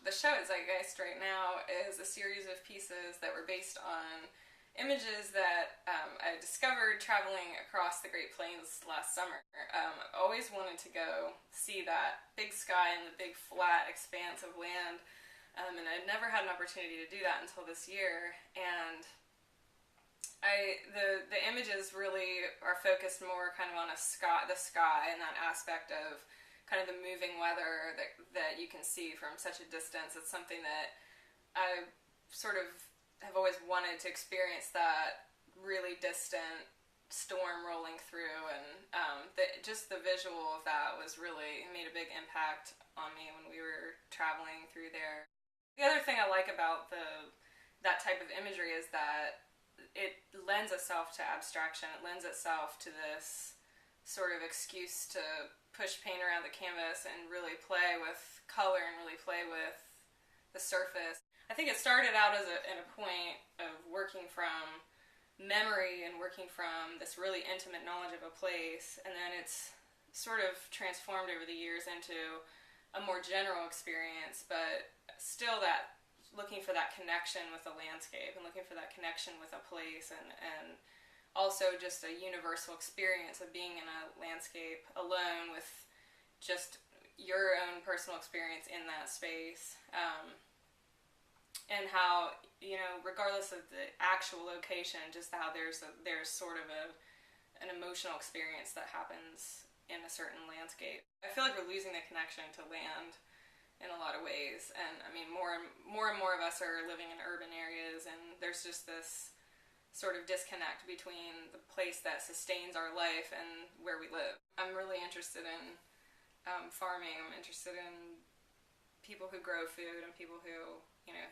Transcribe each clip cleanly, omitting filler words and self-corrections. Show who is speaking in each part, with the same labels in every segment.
Speaker 1: The show at Zeitgeist right now is a series of pieces that were based on images that I discovered traveling across the Great Plains last summer. I always wanted to go see that big sky and the big flat expanse of land, and I'd never had an opportunity to do that until this year. And the images really are focused more kind of on the sky and that aspect of kind of the moving weather that you can see from such a distance. It's something that I sort of have always wanted to experience, that really distant storm rolling through, and just the visual of that was really made a big impact on me when we were traveling through there. The other thing I like about that type of imagery is that it lends itself to abstraction. It lends itself to this sort of excuse to push paint around the canvas and really play with color and really play with the surface. I think it started out as in a point of working from memory and working from this really intimate knowledge of a place, and then it's sort of transformed over the years into a more general experience, but still that looking for that connection with the landscape and looking for that connection with a place, and also just a universal experience of being in a landscape alone with just your own personal experience in that space. And how, regardless of the actual location, just how there's sort of an emotional experience that happens in a certain landscape. I feel like we're losing the connection to land in a lot of ways, and I mean more and more of us are living in urban areas, and there's just this sort of disconnect between the place that sustains our life and where we live. I'm really interested in farming. I'm interested in people who grow food and people who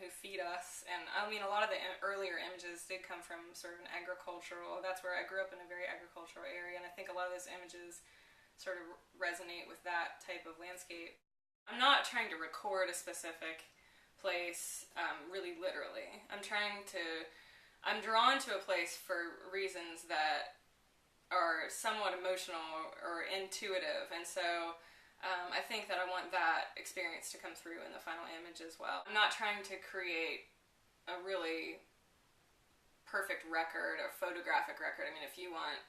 Speaker 1: feed us. And I mean, a lot of the earlier images did come from sort of an agricultural, that's where I grew up, in a very agricultural area, and I think a lot of those images sort of resonate with that type of landscape. I'm not trying to record a specific place really literally. I'm drawn to a place for reasons that are somewhat emotional or intuitive, and so I think that I want that experience to come through in the final image as well. I'm not trying to create a really perfect record, a photographic record. I mean, if you want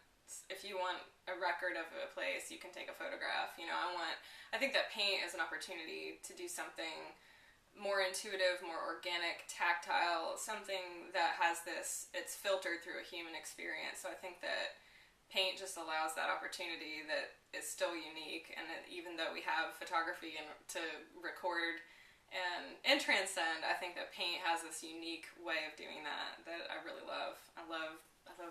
Speaker 1: a record of a place, you can take a photograph. I think that paint is an opportunity to do something more intuitive, more organic, tactile, something that has it's filtered through a human experience. So I think that paint just allows that opportunity that is still unique, and that even though we have photography and to record and transcend, I think that paint has this unique way of doing that I really love. I love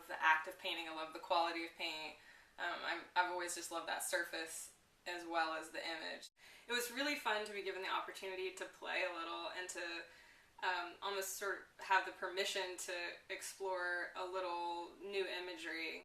Speaker 1: the act of painting. I love the quality of paint. I've always just loved that surface as well as the image. It was really fun to be given the opportunity to play a little and to almost sort of have the permission to explore a little new imagery.